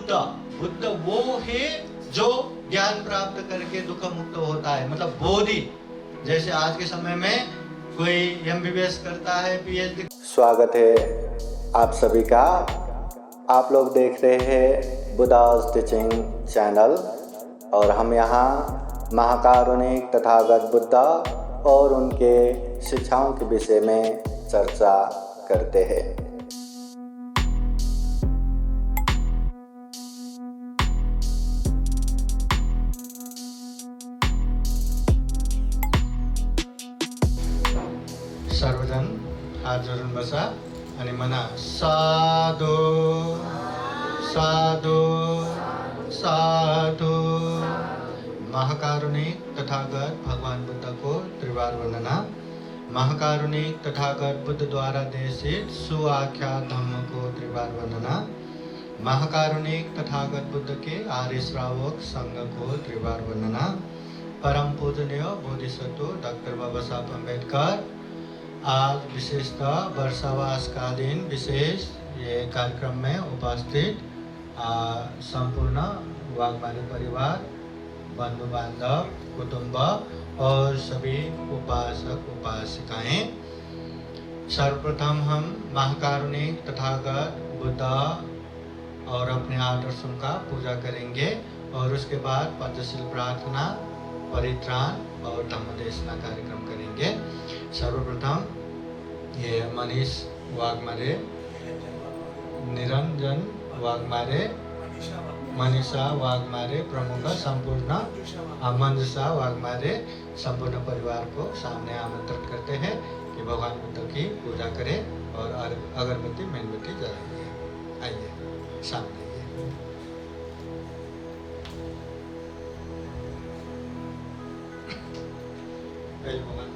बुद्ध, बुद्ध वो है जो ज्ञान प्राप्त करके दुख मुक्त होता है, मतलब बोधि। जैसे आज के समय में कोई एमबीबीएस करता है, पीएचडी। स्वागत है आप सभी का। आप लोग देख रहे हैं बुद्धास टीचिंग चैनल और हम यहाँ महाकारुणिक तथागत बुद्धा और उनके शिक्षाओं के विषय में चर्चा करते हैं। सर्वजण हात जोडून बसा आणि म्हणा साधू साधू साधु। महाकारुणिक तथागत भगवान बुद्ध को त्रिवार वंदना। महाकारुणिक तथागत बुद्ध द्वारा देशित सुआख्यात धम्म को त्रिवार वंदना। महाकारुणिक तथागत बुद्ध के आर्य श्रावक संघ को त्रिवार वंदना। परम पूजनीय बोधिसत्व डॉक्टर बाबा साहब अम्बेडकर आज विशेषतः वर्षावासकालीन विशेष ये कार्यक्रम में उपस्थित संपूर्ण वाघमारे परिवार, बंधु बांधव, कुटुंब और सभी उपासक उपासिकाएं, सर्वप्रथम हम महाकारुणिक तथागत बुद्ध और अपने आदर्शों का पूजा करेंगे और उसके बाद पंचशील प्रार्थना, परित्राण और धम्मदेशना कार्यक्रम करेंगे। सर्वप्रथम ये मनीष वाघमारे, निरंजन वाघमारे, मनीषा वाघमारे प्रमुख संपूर्ण, मंजुषा वाघमारे संपूर्ण परिवार को सामने आमंत्रित करते हैं कि भगवान बुद्ध की पूजा करें और अगरबत्ती मेणबत्ती जलाएंगे। आइए सामने। पहले भगवान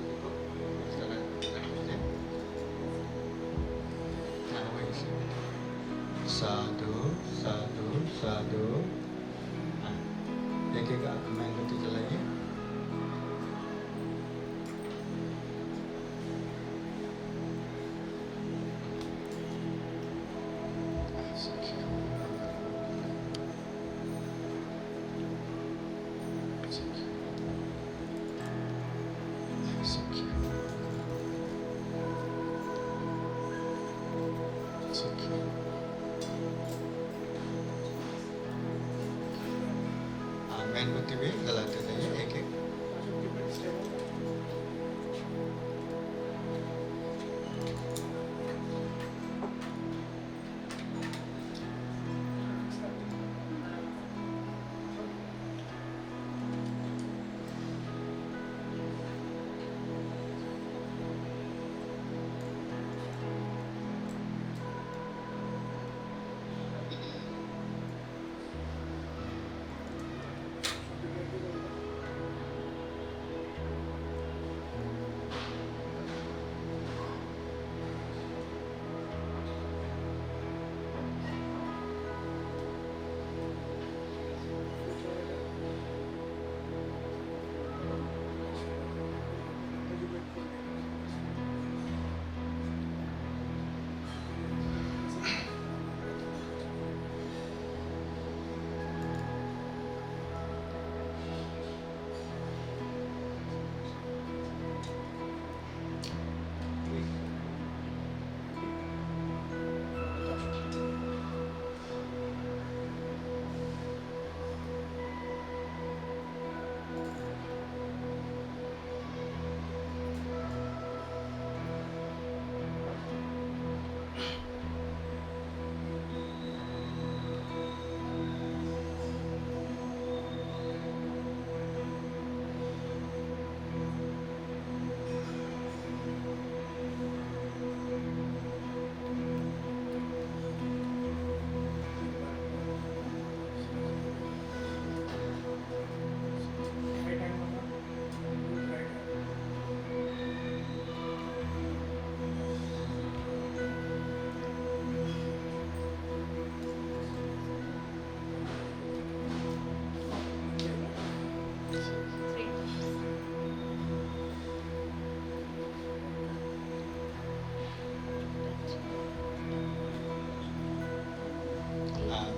साधु साधु साधु। एक एक मेणबत्ती जलाइए। मेणबत्ती भी जलाते जाइए एक एक।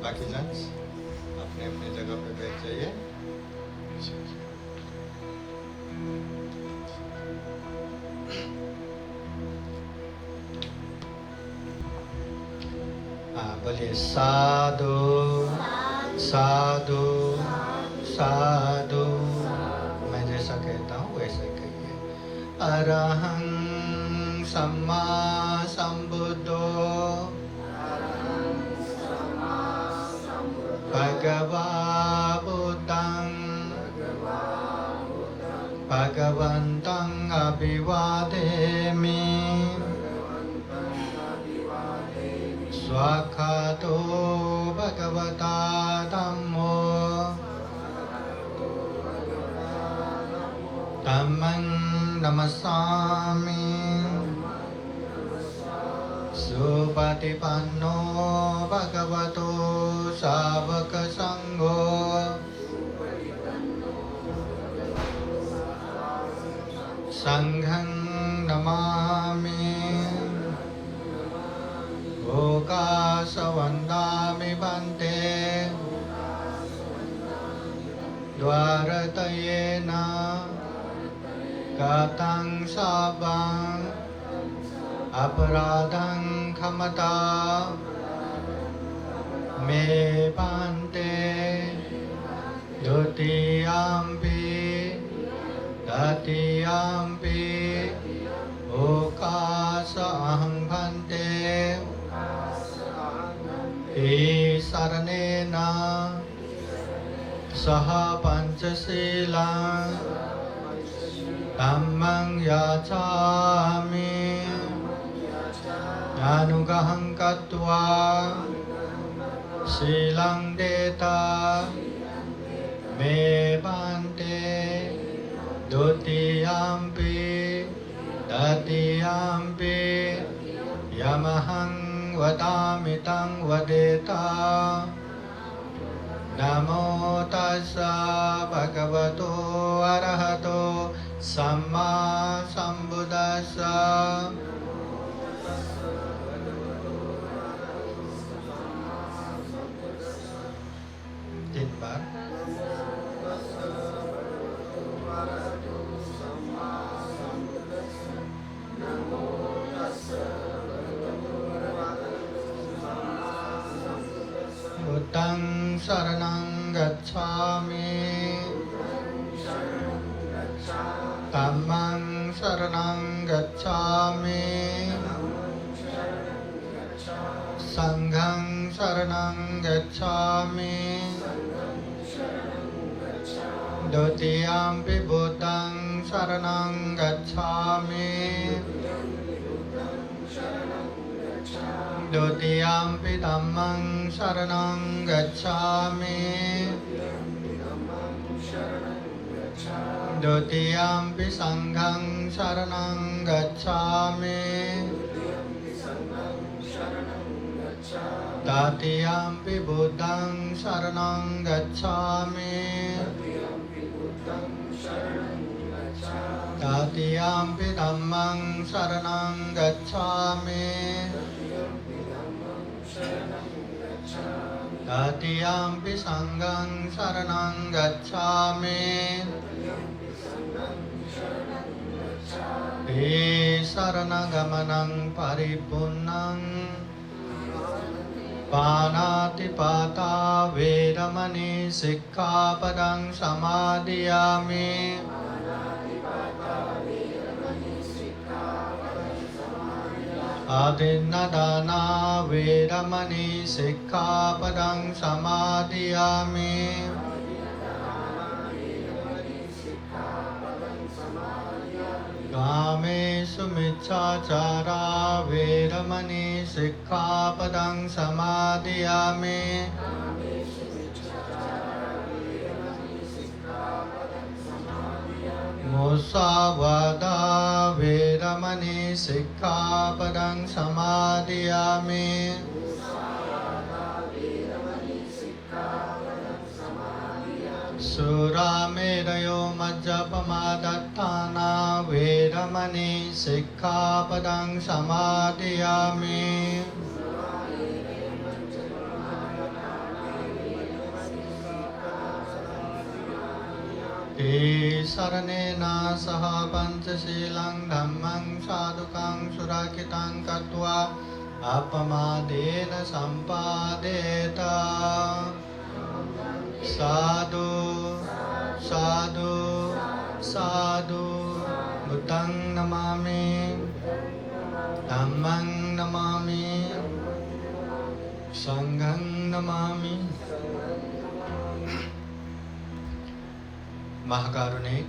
बाकी जण अपने अपने जगह पे बैठ जाइए। हाँ, बोलिए साधु साधु साधु। मैं जैसा कहता हूँ वैसे कहिए। अरहं सम्मा संबुद्धो भगवा बुद्धं भगवन्तं अभिवादेमि स्वाखातो भगवता धम्मो धम्मं नमस्सामि सुपतिपन्नो भगवतो सावक संघो संघं नमामि ओकाशवन्दामि भन्ते द्वारतयेन गतं शापं अपराधं क्षमता मे भन्ते द्वितीयम्पि तृतीयम्पि ओकाश अहं भन्ते शरणेन सह पञ्चशीलं धम्मं याचामि अनुगहं कृत्वा शीलं देता मे भन्ते द्वितीयम्पि तृतीयम्पि यमहं वदामि तं वदेता। नमो तस्सा भगवतो अरहतो सम्मा संबुद्दस्सा। 7 बार। बुद्धं शरणं गच्छामि धम्मं शरणं गच्छामि संघं शरणं गच्छामि द्वितीयम्पि बुद्धं शरणं गच्छामि द्वितीयम्पि धम्मं शरणं गच्छामि द्वितीयम्पि संघं शरणं गच्छामि तृतीयम्पि बुद्धं शरणं गच्छामि तृतीयम्पि धम्मं शरणं गच्छामि तृतीयम्पि संघं शरणं गच्छामि ते शरणगमनं परिपूर्णं पानातिपाता वेरमणि सिक्खापदं समादयामि आदिन्नदाना वेरमणि सिक्खापदं समादयामि कामेषु मिच्छाचारा वेरमणि सिक्खापदं समादयामि मुसावादा वेरमणि सिक्खापदं समादयामि सुरामेरयो मज्जपमादत्ताना वेरमणि सिक्खापदं समादयामि ते शरणेन सह पञ्चशीलं धम्मं साधुकं सुरक्षितं कृत्वा अपमादेन सम्पादेत। साधु साधु साधु बुद्धं नमामि धम्मं नमामि संघं नमामि। महाकारुणिक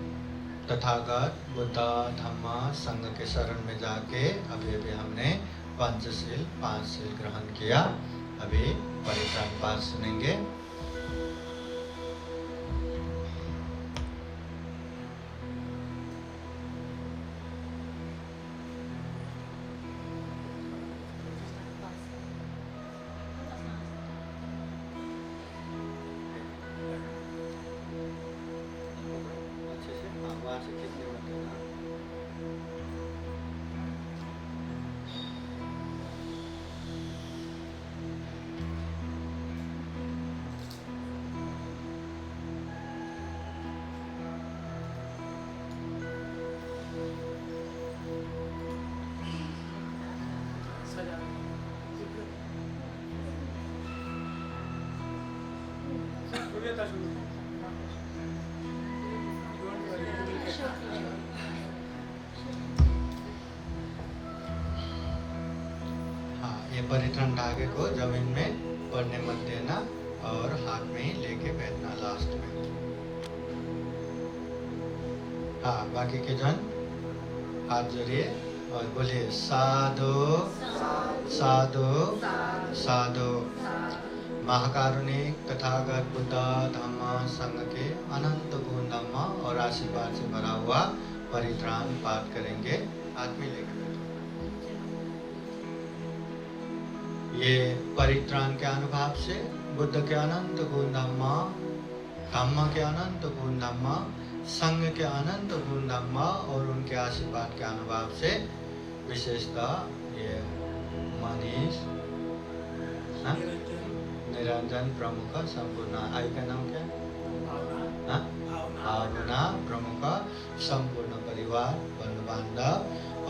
तथागत बुद्ध धम्म संघ के शरण में जाके अभी हमने पंचशील 5 शील ग्रहण किया। अभी परित्राण पाठ सुनेंगे। ये परित्राण धागे को जमीन में पड़ने मत देना और हाथ में ही लेके बैठना लास्ट में। हाँ, बाकी के जन हाथ जोड़िए और बोलिए साधु साधु साधु। महाकारुणिक तथागत बुद्ध धम्म संघ के अनंत गुण धम्म और आशीर्वाद से भरा हुआ परित्राण पाठ करेंगे। हाथ में लेकर ये परित्राण के अनुभव से बुद्ध के अनंत गुण धम्म, धम्म के अनंत गुण धम्म, संघ के अनंत गुण धम्म और उनके आशीर्वाद के अनुभव से विशेषतः ये मनीष निरंजन प्रमुख संपूर्ण आई का नाम क्या है? भावना प्रमुख संपूर्ण परिवार बंधु बांधव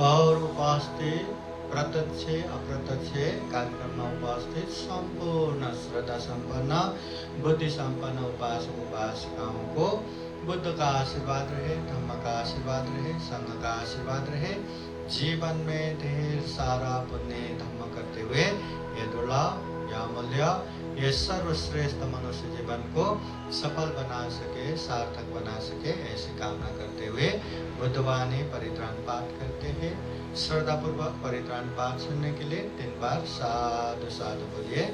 और उपस्थित प्रत्यक्ष अप्रत्यक्ष कार्यक्रम में उपस्थित संपूर्ण श्रद्धा संपन्न बुद्धि संपन्न उपासक उपासिकाओं को बुद्ध का आशीर्वाद रहे, धम्म का आशीर्वाद रहे, संघ का आशीर्वाद रहे। जीवन में ढेर सारा पुण्य धम्म करते हुए ये दुर्लभ या अमूल्य ये सर्वश्रेष्ठ मनुष्य जीवन को सफल बना सके, सार्थक बना सके, ऐसी कामना करते हुए बुद्धवाणी परित्राण पाठ करते हैं। श्रद्धा पूर्वक परित्राण पाठ सुनने के लिए 3 बार साधु साधु बोलिए।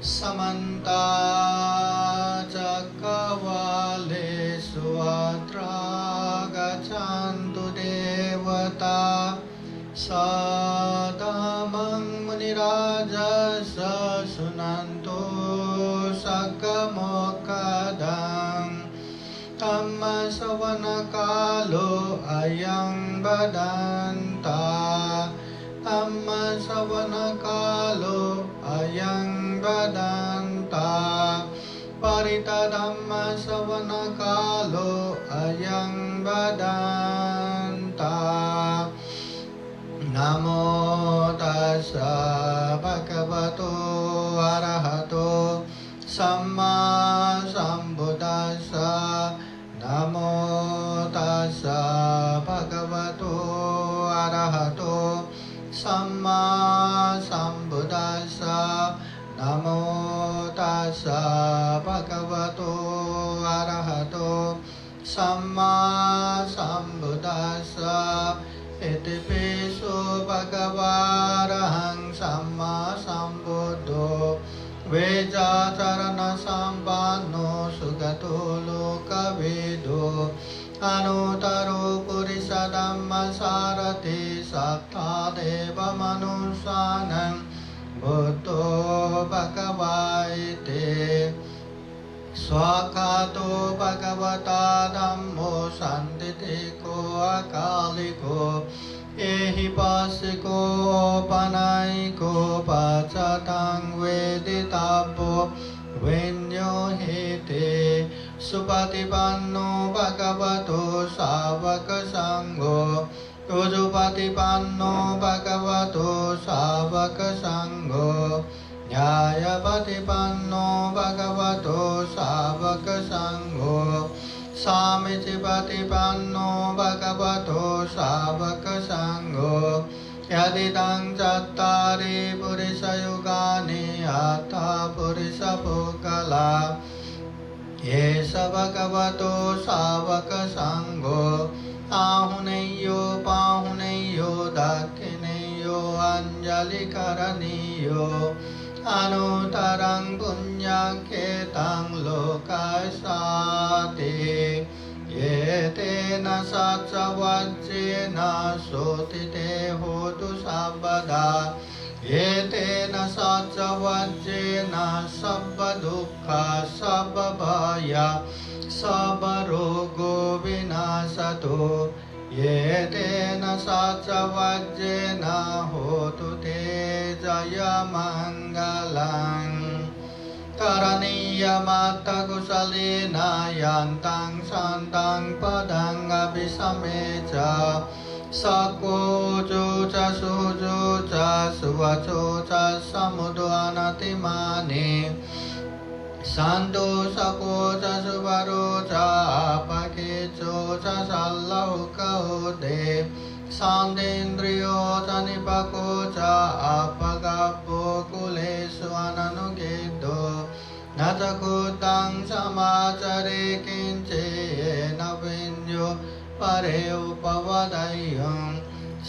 समन्ता चक्रवालेषु अत्र गच्छन्तु देवता सदामं मुनिराजस शृण्वन्तु सकमोक्खदं धम्म श्रवण कालो अयं बदन्ता धम्म श्रवण कालो अयं बदन्ता परित धम्म श्रवण कालो अयं बदन्ता। नमो तस्सा भगवतो अरहतो सम्मा सम्बुद्दस्सा नमो तस्सा भगवतो अरहतो सम्मा सम्बुद्दस्सा नमो तस्सा भगवतो अरहतो सम्मा सम्बुद्दस्सा इति पेशो भगवारहं सम्मा सम्बुद्धो वेदाचरण सम्पन्नो सुगतो लोकवेदो अनुतरो पुरुष धम्म सारथि सत्तादेव मनुष्यानं बुद्धो भगवाते स्वाखातो भगवता धम्मो संदितिको अकालिको एहि पासिको पनाइको पचतं वेदितव्यो विन्यो सुपतिपन्नो भगवतो सावक संघो सुपतिपन्नो भगवतो सावक संघो न्यायपतिपन्नो भगवतो सावक संघो सामीचिपतिपन्नो भगवतो सावक संघो यदिदं चत्तारि पुरुषयुगानि अथा पुरुषपुगला एष भगवतो सावक संघो आहुनेयो पाहुनेयो दक्षिणेयो अंजलिकरणीयो अनुतरं पुण्यकेतं लोकसाते ये तेन सत्सवज्रेन सोतिते होतु सर्वदा ये तेन सत्सवज्रेन सर्वदुःख सर्वभय सर्वरोगो विनाशतु ये तेन सत्सवज्रेन होतु ते जयमङ्गलम् करणीयमत्तकुशलेन यन्तं शान्तं पदं अभिसमे च सकोजो च सुजो च सुवचो च समुद्वनतिमाने सन्तोषको च सुवरो च अपकेचो च सल्लौकौदे शान्तेन्द्रियो च निपको च अपगपो कुलेषु अननुगेदो न च कुतं समाचरे किञ्चेन विन्यो परे उपवदयं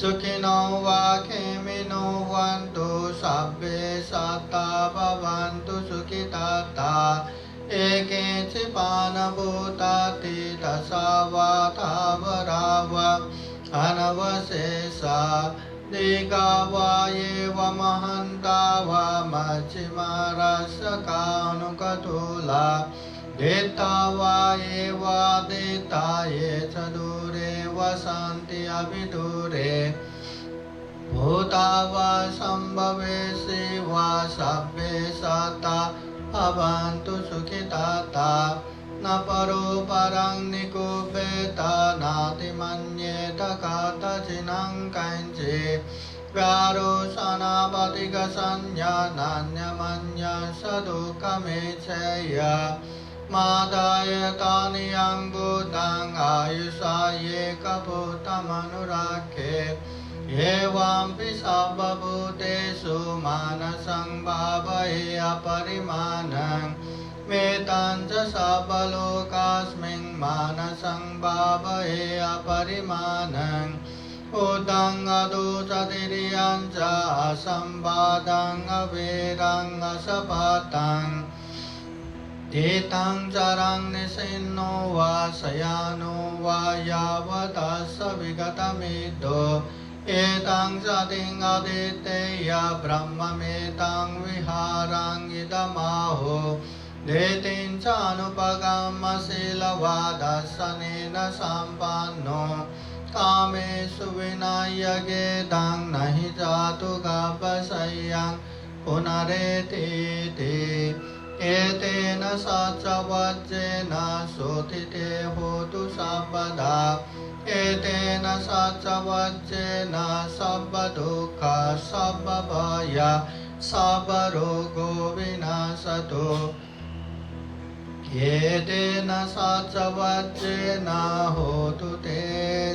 सुखिनो वा खेमिनो वन्तु सर्वे सत्ता भवन्तु सुखिताता एके चिपानभूताति दशावाथावरावा अनवशेषा दिगा वा एव महन्ता वा मच्छिमारसकानुकतुला देता वा एव देता ये च दूरे वसन्ति अभिदूरे भूता वा सम्भवेशि वा सभ्ये सता भवन्तु सुखिताता न परो परं निकुपेत नातिमन्येत कथचिनं कञ्चित् व्यारोसनापतिकसंज्ञा नान्यमन्य सदुःखमेच्छय मादायतानि अङ्गुदं आयुषा एकभूतमनुराखे एवंपि सर्वभूतेषु मानसं भावये अपरिमाणं वेदां च सर्वलोकास्मिन् मानसं भावये अपरिमाणम् उदं अदो च तिर्यं च असंवादं अवेरं असपातं एतं चरं निशिन्नो वा शयानो वा यावतः विगतमिदो एतं सतिं अदितेय ब्रह्ममेतं विहारं इदमाहो देतिं च अनुपगमशीलवादर्शनेन सम्पन्नो कामेषु विनयगेदं नहि जातु गपशय्यं पुनरेतीति एतेन सत्सवज्रेन शोथिते होतु सर्वदा एतेन सत्सवज्रेन सर्वदुःख सर्वभय सर्वरोगो विनाशतु एतेन सत्सवज्रेन होतु ते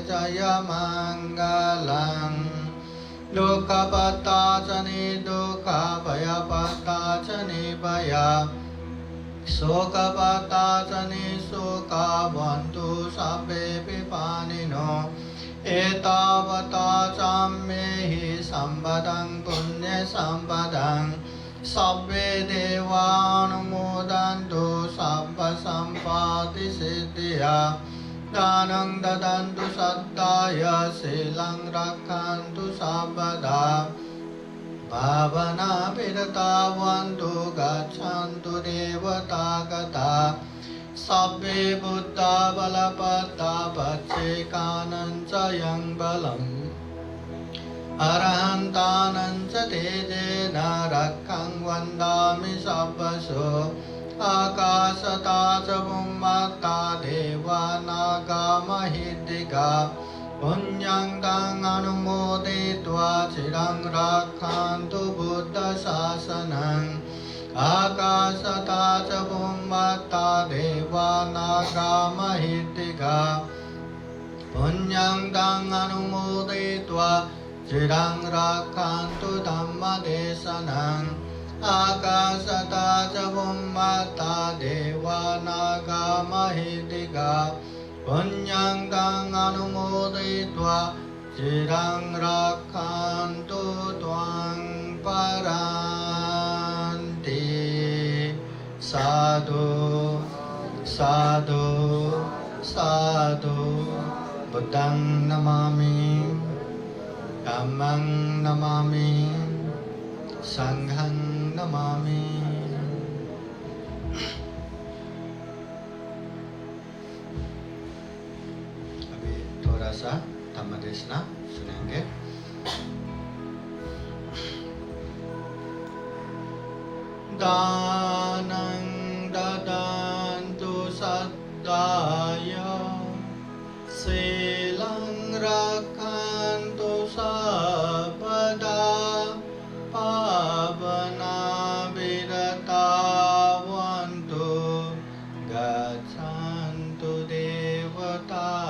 जयमङ्गलम् दुःखपत्ताचनि दुःखभयपत्ताच निभय शोकपत्ताचनि शोकावन्तु सर्वेऽपि पाणिनो एतावता चाम्येहि सम्पदं पुण्यसम्पदं सर्वे देवानुमोदन्तु सर्वसम्पत्तिसिद्धिया दानं ददन्तु सद्दाय शीलं रक्षन्तु सर्वदा भावनाभिरतावन्तु गच्छन्तु देवतागता सर्वे बुद्धा बलपद्धा पच्चेकानं च यं बलम् अरहन्तानं च तेजेन रक्षं वन्दामि सर्वशो आकाशता च बुम्मत्ता देवानागा महिद्दिगा पुण्यं तं अनुमोदयित्वा चिरं रक्षन्तु बुद्धशासनम् आकाशता च बुम्मत्ता देवानागा महिद्दिगा पुण्यं तं अनुमोदयित्वा चिरं रक्षन्तु धम्मदेशनम् आकाशता च बुम्मत्ता देवानागा महिद्दिगा पुण्यं तं अनुमोदयित्वा चिरं रक्षन्तु त्वां परान्ति साधु साधु साधु बुद्धं नमामि धम्मं नमामि संघं नमामि। अभी थोड़ा सा धम्म देशना सुनेंगे। दानं ददन्तु सद्दाय शीलं रक्षन्तु सर्वदा पावना विरतावन्तु गच्छन्तु देवतागता।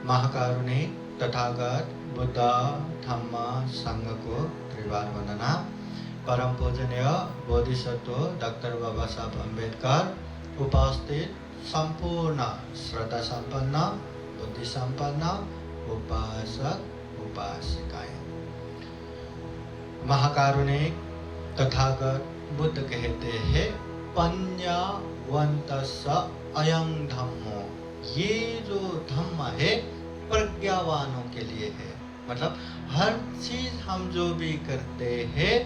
महाकारुणिक तथागत बुद्ध धम्म संघ को त्रिवार वंदना। परम पूजनीय बोधिसत्व डॉक्टर बाबा साहब अम्बेडकर, उपस्थित संपूर्ण श्रद्धा संपन्न बुद्धि संपन्न उपासक उपासिकाएं। महाकारुणिक तथागत बुद्ध कहते हैं पञ्चवन्तस्स अयं धम्मो, ये जो धम्म है प्रज्ञावानों के लिए है। मतलब हर चीज हम जो भी करते हैं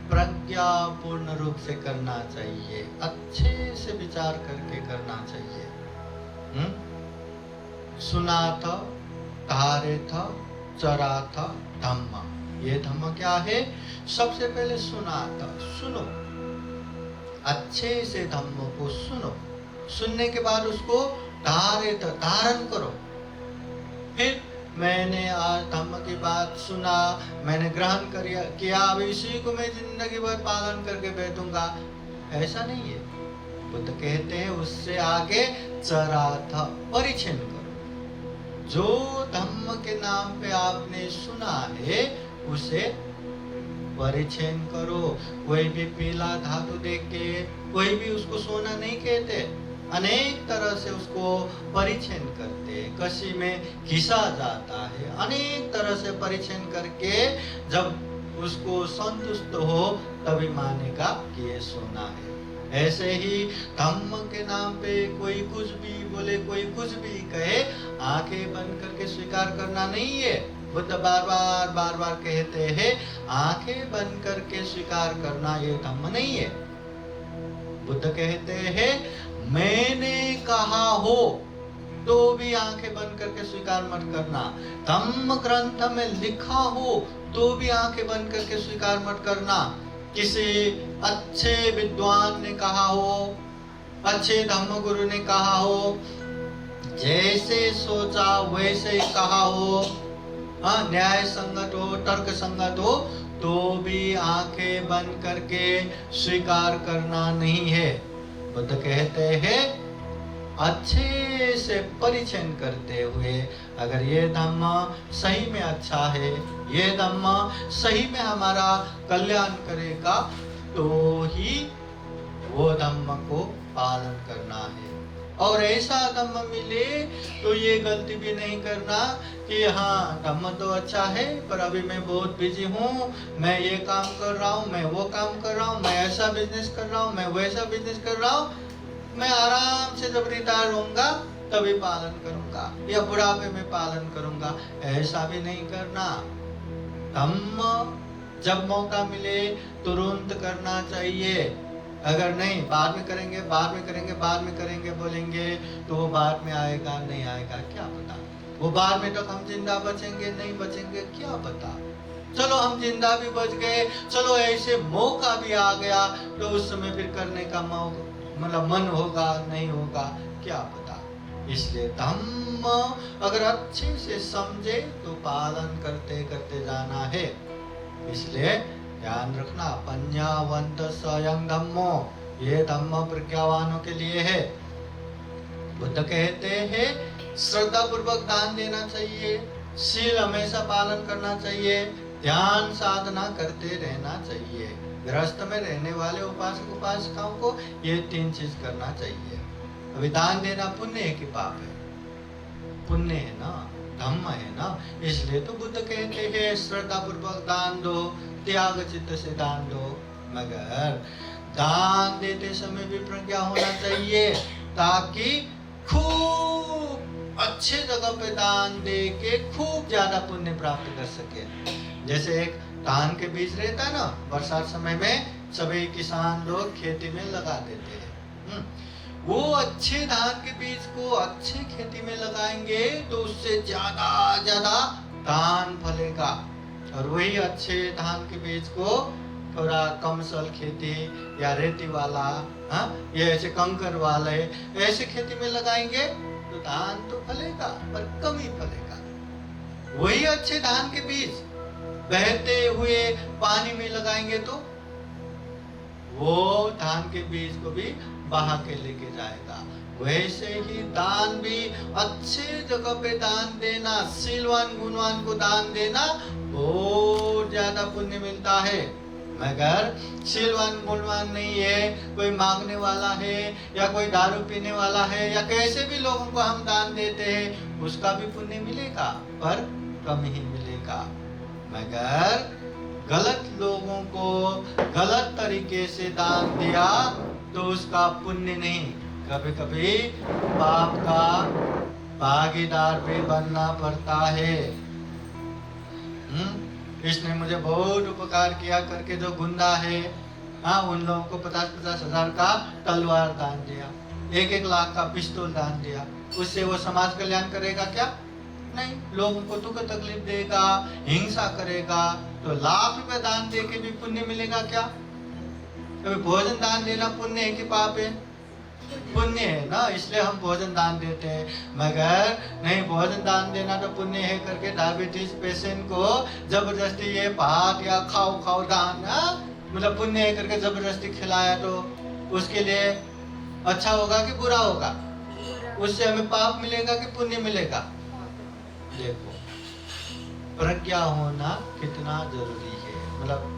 प्रज्ञापूर्ण रूप से करना चाहिए, अच्छे से विचार करके करना चाहिए। सुना था, धारे था, चरा था धम्म। ये धम्म क्या है? सबसे पहले सुना था, सुनो, अच्छे से धम्म को सुनो, सुनने के बाद उसको धारे था, धारण करो। फिर मैंने आज धम्म की बात सुना, मैंने ग्रहण किया, अब इसी को मैं जिंदगी भर पालन करके बैठूंगा, ऐसा नहीं है। बुद्ध कहते हैं उससे आगे चराथ परिच्छेद करो। जो धम्म के नाम पे आपने सुना है उसे परिच्छेद करो। कोई भी पीला धातु देख के कोई भी उसको सोना नहीं कहते, अनेक तरह से उसको परिच्छेद करते, कसी में घिसा जाता है, अनेक तरह से परिच्छेद करके जब उसको संतुष्ट हो तभी मानेगा कि ये सोना है। ऐसे ही धम्म के नाम पे कोई कुछ भी बोले, कोई कुछ भी कहे, आंखें बंद करके स्वीकार करना नहीं है। बुद्ध बार बार कहते हैं आंखें बंद करके स्वीकार करना ये धम्म नहीं है। बुद्ध कहते हैं मैंने कहा हो तो भी आंखें बंद करके स्वीकार मत करना, धम्म ग्रंथ में लिखा हो तो भी आंखें बंद करके स्वीकार मत करना। किसी अच्छे विद्वान ने कहा हो, अच्छे धम्म गुरु ने कहा हो, जैसे सोचा वैसे ही कहा हो, न्याय संगत हो, तर्क संगत हो, तो भी आंखें बंद करके स्वीकार करना नहीं है। बुद्ध कहते हैं अच्छे से परिचय करते हुए अगर ये धम्म सही में अच्छा है, ये धम्म सही में हमारा कल्याण करेगा, तो ही वो धम्म को पालन करना है। और ऐसा धम्म मिले तो ये गलती भी नहीं करना कि हाँ धम्म तो अच्छा है पर अभी मैं बहुत बिजी हूँ, मैं ये काम कर रहा हूँ, मैं वो काम कर रहा हूँ, मैं ऐसा बिजनेस कर रहा हूँ, मैं वैसा बिजनेस कर रहा हूँ, मैं आराम से जब रिटायर होऊंगा तभी पालन करूंगा या बुढ़ापे में पालन करूंगा, ऐसा भी नहीं करना। धम्म जब मौका मिले तुरंत करना चाहिए। अगर नहीं बाद में करेंगे बोलेंगे तो वो बाद में आएगा नहीं आएगा क्या पता, वो बाद में तो हम जिंदा बचेंगे नहीं बचेंगे क्या पता। चलो हम जिंदा भी बच गए, चलो ऐसे मौका भी आ गया तो उस समय फिर करने का मतलब मन होगा नहीं होगा क्या पता। इसलिए धम्म अगर अच्छे से समझे तो पालन करते करते जाना है। इसलिए ध्यान रखना, पंजावंत स्वयं धम्मो, ये धम्म प्रज्ञावानों के लिए है। बुद्ध कहते हैं श्रद्धा पूर्वक दान देना चाहिए, शील हमेशा पालन करना चाहिए, ध्यान साधना करते रहना चाहिए। गृहस्थ में रहने वाले उपासक उपासिकाओं को ये 3 चीज करना चाहिए। अभी दान देना पुण्य है कि पाप है? पुण्य है ना, धम्म है ना। इसलिए तो बुद्ध कहते हैं श्रद्धा पूर्वक दान दो, त्याग चित्त से दान दो। मगर दान देते समय भी प्रज्ञा होना चाहिए, ताकि खूब अच्छे जगह पे दान दे के खूब ज्यादा पुण्य प्राप्त कर सके। जैसे एक धान के बीज रहता है ना, बरसात समय में सभी किसान लोग खेती में लगा देते हैं। वो अच्छे धान के बीज को अच्छे खेती में लगाएंगे तो उससे ज्यादा ज्यादा धान फलेगा। और वही अच्छे धान के बीज को थोड़ा कमसल खेती या रेती वाला, ये ऐसे कंकर वाले ऐसे खेती में लगाएंगे तो धान तो फलेगा पर कम ही फलेगा। वही अच्छे धान के बीज बहते हुए पानी में लगाएंगे तो वो धान के बीज को भी बहा के लेके जाएगा। वैसे ही दान भी अच्छे जगह पे दान देना, शीलवान गुणवान को दान देना बहुत ज्यादा पुण्य मिलता है। मगर शीलवान गुणवान नहीं है, कोई मांगने वाला है या कोई दारू पीने वाला है या कैसे भी लोगों को हम दान देते हैं, उसका भी पुण्य मिलेगा पर कम ही मिलेगा। मगर गलत लोगों को गलत तरीके से दान दिया तो उसका पुण्य नहीं, कभी कभी पाप का भागीदार भी बनना पड़ता है। इसने मुझे बहुत उपकार किया करके जो गुंडा है, उन लोगों को 50-50 हजार का तलवार दान दिया, 1-1 लाख का पिस्तौल दान दिया, उससे वो समाज कल्याण करेगा क्या? नहीं, लोगों को दुख तकलीफ देगा, हिंसा करेगा। तो लाख रुपए दान दे के भी पुण्य मिलेगा क्या? कभी भोजन दान देना पुण्य है कि पाप है? पुण्य है ना, इसलिए हम भोजन दान देते हैं। मगर नहीं, भोजन दान देना तो पुण्य है करके डायबिटीज पेशेंट को जबरदस्ती ये भात या खाओ दान मतलब पुण्य है करके जबरदस्ती खिलाया तो उसके लिए अच्छा होगा कि बुरा होगा? उससे हमें पाप मिलेगा कि पुण्य मिलेगा? देखो प्रज्ञा होना कितना जरूरी है, मतलब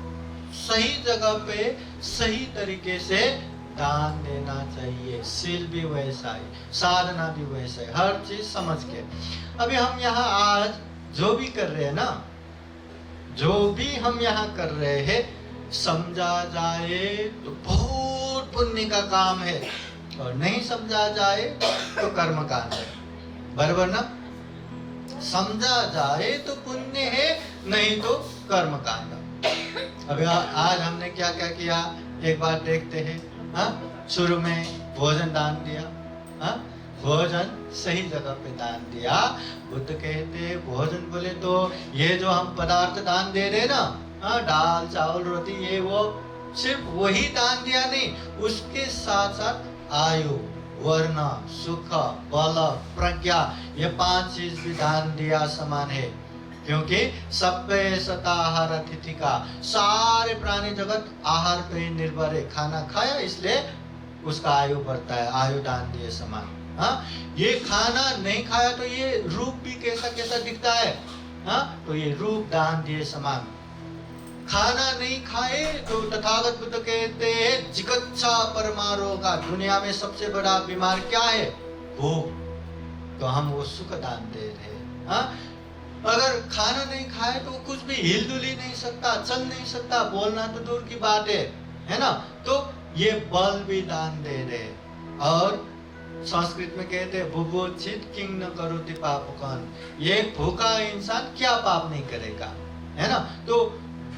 सही जगह पे सही तरीके से दान देना चाहिए। शील भी वैसा ही, साधना भी वैसा ही, हर चीज समझ के। अभी हम यहाँ आज जो भी कर रहे हैं ना, जो भी हम यहाँ कर रहे हैं, समझा जाए तो बहुत पुण्य का काम है, और नहीं समझा जाए तो कर्म कांड है। बराबर ना? समझा जाए तो पुण्य है, नहीं तो कर्म कांड। अभी आज हमने क्या क्या किया एक बार देखते हैं। शुरू में भोजन दान दिया, भोजन सही जगह पे दान दिया। बुद्ध कहते भोजन बोले तो ये जो हम पदार्थ दान दे रहे ना, दाल चावल रोटी ये वो, सिर्फ वही दान दिया नहीं, उसके साथ साथ आयु, वर्ण, सुख, बल, प्रज्ञा, ये 5 चीज भी दान दिया समान है। क्योंकि सभ्य सताहार अतिथि का, सारे प्राणी जगत आहार पे ही निर्भर है। खाना खाया इसलिए उसका आयु बढ़ता है, आयु दान दिए समान। ये खाना नहीं खाया तो ये रूप भी कैसा कैसा दिखता है, तो ये रूप दान दिए समान। खाना नहीं खाए तो तथागत बुद्ध कहते हैं जिगच्छा परमारोगा, दुनिया में सबसे बड़ा बीमार क्या है? भूख। तो हम वो सुख दान दे रहे। अगर खाना नहीं खाए तो कुछ भी हिलडुल ही नहीं सकता, चल नहीं सकता, बोलना तो दूर की बात है ना? तो ये बल भी दान दे रहे। और संस्कृत में कहते हैं बुभुक्षित किंग न करोति पापकन, ये भूखा इंसान क्या पाप नहीं करेगा, है ना? तो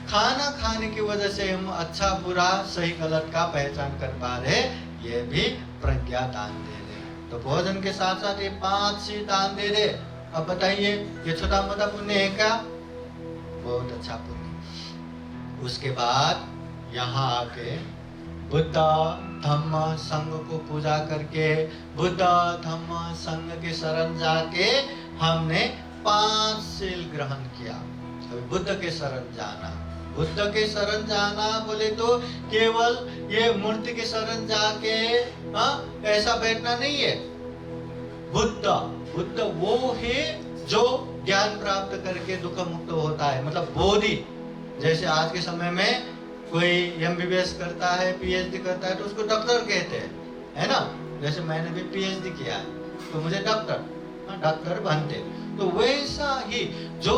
खाना खाने की वजह से हम अच्छा बुरा सही गलत का पहचान कर पा रहे, ये भी प्रज्ञा दान दे रहे। तो भोजन के साथ साथ ये 5 चीज दान दे रहे। अब बताइए ये छोटा मोटा पुण्य है क्या? बहुत अच्छा पुण्य। उसके बाद यहाँ आके बुद्ध धम्म संघ को पूजा करके बुद्ध धम्म संघ के शरण जाके हमने 5 शील ग्रहण किया। अभी बुद्ध के शरण जाना, बुद्ध के शरण जाना बोले तो केवल ये मूर्ति के शरण जाके ऐसा बैठना नहीं है। बुद्ध वो है जो ज्ञान प्राप्त करके दुख मुक्त होता है, मतलब बोधि। जैसे आज के समय में कोई एमबीबीएस करता है, पीएचडी करता है तो उसको डॉक्टर कहते हैं, है ना। जैसे मैंने भी पीएचडी किया है तो मुझे डॉक्टर बनते। तो वैसा ही जो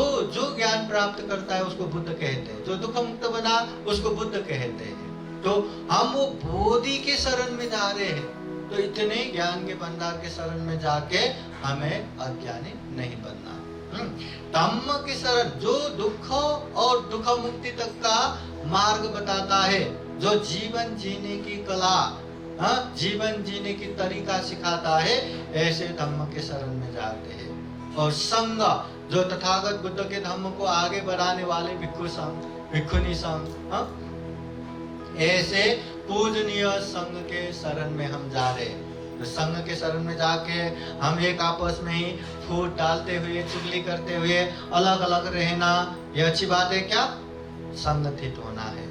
ज्ञान प्राप्त करता है उसको बुद्ध कहते हैं, जो दुख मुक्त बना उसको बुद्ध कहते हैं। तो हम वो बोधि के शरण में जा रहे हैं, तो इतने ज्ञान के भंडार के शरण में जाके हमें अज्ञानी नहीं बनना। धम्म की शरण जो दुख और दुख मुक्ति तक का मार्ग बताता है, जो जीवन जीने की कला, जीवन जीने की तरीका सिखाता है, ऐसे धम्म के शरण में जाते हैं। और संघ जो तथागत बुद्ध के धम्म को आगे बढ़ाने वाले भिक्षु संघ, भिक्षुनी संघ, ऐसे पूजनीय संघ के शरण में हम जा रहे हैं। तो संघ के शरण में जाके हम एक आपस में ही फूट डालते हुए, चुगली करते हुए अलग अलग रहना, ये अच्छी बात है क्या? संगठित होना है,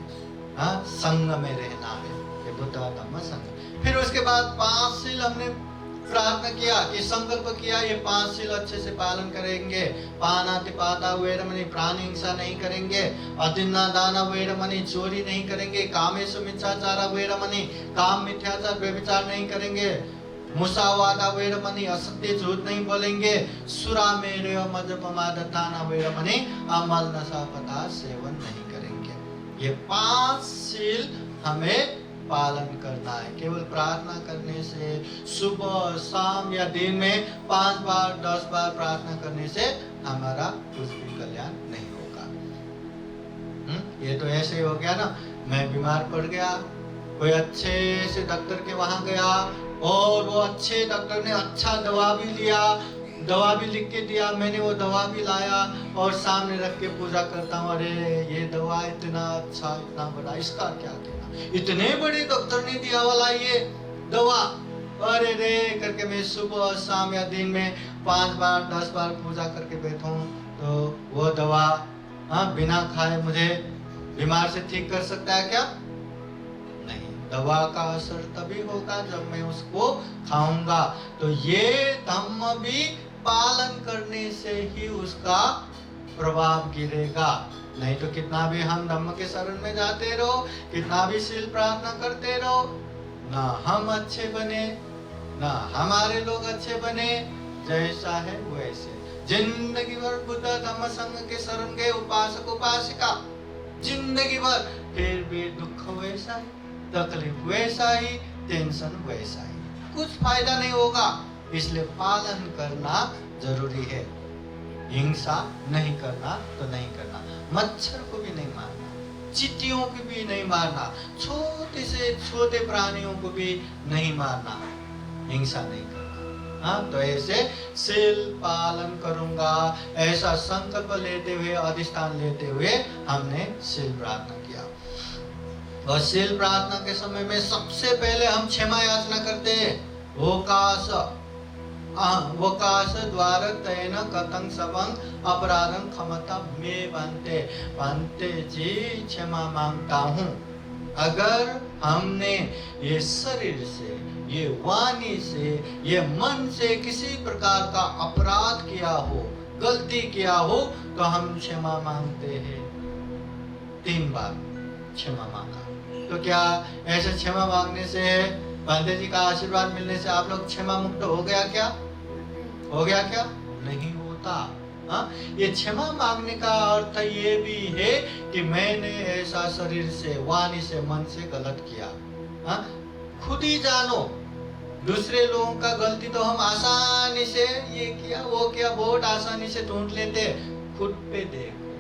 संघ में रहना है, ये बुद्ध धम्म संघ। फिर उसके बाद 5 शील हमने प्रार्थना किया कि संकल्प किया ये 5 शील अच्छे से पालन करेंगे। पानातिपाता वेरमणि, प्राण हिंसा नहीं करेंगे। अतिन्ना दाना वेरमणि, चोरी नहीं करेंगे। कामेषु मिथ्याचार वेरमणि, काम मिथ्याचार व्यभिचार नहीं करेंगे। मुसावादा वेरमणि, असत्य झूठ नहीं बोलेंगे। सुरामेरय मद्यपमादत्ताना वेरमणि, अमल नशा पदार्थ सेवन नहीं करेंगे। ये 5 शील हमें पालन करना है। केवल प्रार्थना करने से, सुबह शाम या दिन में 5 बार 10 बार प्रार्थना करने से हमारा कुछ भी कल्याण नहीं होगा। ये तो ऐसे ही हो गया ना, मैं बीमार पड़ गया, कोई अच्छे से डॉक्टर के वहां गया और वो अच्छे डॉक्टर ने अच्छा दवा भी लिया, दवा भी लिख के दिया, मैंने वो दवा भी लाया और सामने रख के पूजा करता हूँ, अरे ये दवा इतना अच्छा, इतना बड़ा, इसका क्या कहना, इतने बड़े डॉक्टर ने दिया वाला ये दवा, अरे रे करके मैं सुबह शाम या दिन में 5 बार 10 बार पूजा करके बैठूं तो वो दवा बिना खाए मुझे बीमार से ठीक कर सकता है क्या? नहीं, दवा का असर तभी होगा जब मैं उसको खाऊंगा। तो ये धम्म भी पालन करने से ही उसका प्रभाव गिरेगा। नहीं तो कितना भी हम धम्म के शरण में जाते रहो, कितना भी शील प्रार्थना करते रहो, ना हम अच्छे बने ना हमारे लोग अच्छे बने, जैसा है वैसे। जिंदगी भर बुद्ध धम्म संघ के शरण गए उपासक उपासिका, जिंदगी भर फिर भी दुख वैसा ही, तकलीफ वैसा ही, टेंशन वैसा ही, कुछ फायदा नहीं होगा। इसलिए पालन करना जरूरी है। हिंसा नहीं करना तो नहीं करना, मच्छर को भी नहीं मारना, चींटियों को भी नहीं मारना, छोटे से छोटे प्राणियों को भी नहीं मारना, हिंसा नहीं करना। तो ऐसे शील पालन करूंगा, ऐसा संकल्प लेते हुए, अधिष्ठान लेते हुए हमने शील प्रार्थना किया। और शील प्रार्थना के समय में सबसे पहले हम क्षमा याचना करते हैं। वकाश द्वार तैन कतंग सबंग अपराधं क्षमता में बनते जी क्षमा मांगता हूँ। अगर हमने ये शरीर से, ये वाणी से, ये मन से किसी प्रकार का अपराध किया हो, गलती किया हो, तो हम क्षमा मांगते हैं। 3 बार क्षमा मांगा। तो क्या ऐसे क्षमा मांगने से, बांधे जी का आशीर्वाद मिलने से आप लोग क्षमा मुक्त हो गया क्या? हो गया क्या? नहीं होता। ये क्षमा मांगने का अर्थ ये भी है कि मैंने ऐसा शरीर से, वाणी से, मन से गलत किया। खुद ही जानो, दूसरे लोगों का गलती तो हम आसानी से ये किया वो किया बहुत आसानी से ढूंढ लेते। खुद पे देखो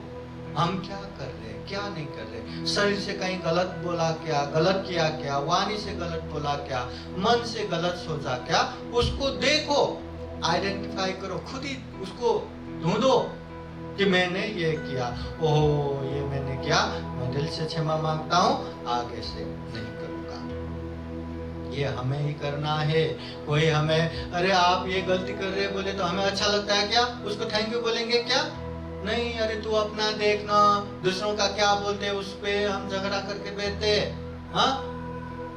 हम क्या कर रहे, क्या नहीं कर रहे। शरीर से कहीं गलत बोला क्या, गलत किया क्या, वाणी से गलत बोला क्या, मन से गलत सोचा क्या, उसको देखो, आइडेंटिफाई करो, खुद ही उसको ढूंढो। कि मैंने ये किया, ओह ये मैंने किया, मैं दिल से क्षमा मांगता हूँ, आगे से नहीं करूँगा। ये हमें ही करना है। कोई हमें अरे आप ये गलती कर रहे बोले तो हमें अच्छा लगता है क्या? उसको थैंक यू बोलेंगे क्या? नहीं, अरे तू अपना देखना, दूसरों का क्या बोलते हैं उस पे हम झगड़ा करके बैठते हैं, हाँ,